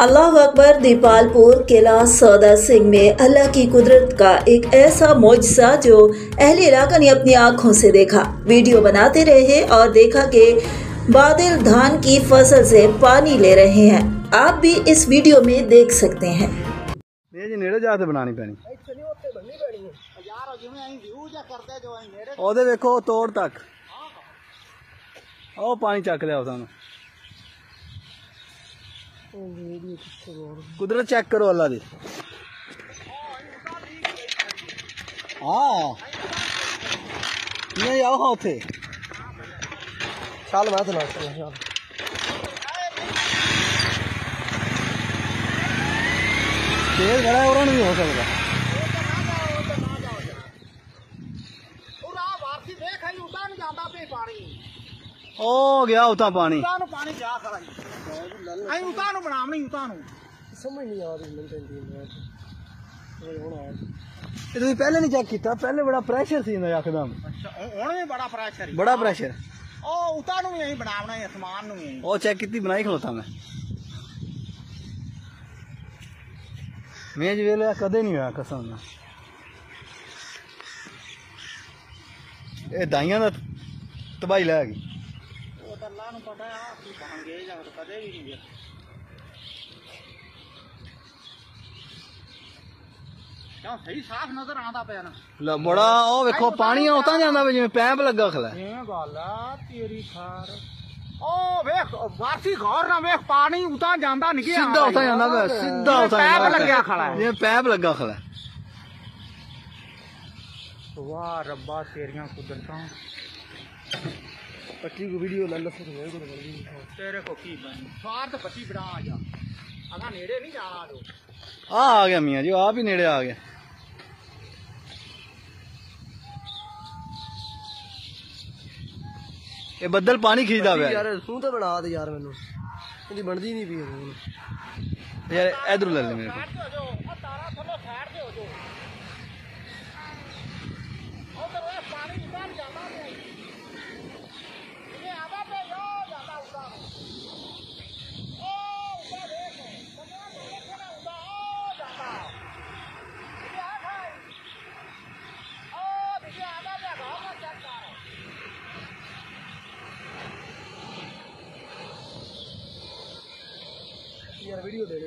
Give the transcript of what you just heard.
अल्लाह अकबर। दीपालपुर किला सौदा सिंह में अल्लाह की कुदरत का एक ऐसा मौजज़ा जो अहले इलाका ने अपनी आंखों से देखा। वीडियो बनाते रहे और देखा कि बादल धान की फसल से पानी ले रहे हैं। आप भी इस वीडियो में देख सकते हैं। नेड़े जाके बनानी पैनी ओदे देखो तोड़ तक ओ पानी चक लिया उन्होंने। कुदरत चेक करो अल्लाह दी। हाँ नहीं आओ हाँ उथे चल मैं तो चल तेज खड़ा है और नहीं हो सकता। ओ गया उता पानी पानी जा खड़ा आई उता नु बनावनी उता नु समझ नहीं आ रही ये तो पहले नहीं चेक किया। पहले बड़ा प्रेशर थी ना एकदम। अच्छा हुन भी बड़ा प्रेशर ओ उता नु यही बनावना है आसमान नु यही ओ चेक कितनी बनाई खलोता मैं जो वेले कदे नहीं होया कसम ना। ये दाइयां दा तबाही लै गई अल्लाह नु पता है की बन गए जा कदे भी नहीं गया। क्या सही साफ नजर आंदा पे ना ला बड़ा ओ देखो पानी उता जांदा वे जिवें पैप लगा खला ए गल तेरी खार ओ वेख वासी गौर ना वेख पानी उता जांदा नहीं गया सीधा उता जांदा वे सीधा उता पैप लगा खला ये पैप लगा खला। वाह रब्बा तेरियां कुदरतां पट्टी को वीडियो लल्ला से तेरे को की बन स्वार्थ पट्टी बना आ जा अगा नेड़े नहीं जाना जो आ गया मियां जी आप ही नेड़े आ गए। ये बदल पानी खींचदा वे यार तू तो बना दे यार मेनू इदी बनदी नहीं पई यार इधर ले ले मेरे को तारा थलो साइड पे हो जो उधर पानी निकाल जाता है ये आधा पे यो जाता उड़ा ओ उड़ा देखो तमाम देखो ना उड़ा ओ जाता ये आ भाई ओ देखिए आधा पे गांव का चेक कर यार वीडियो दे दे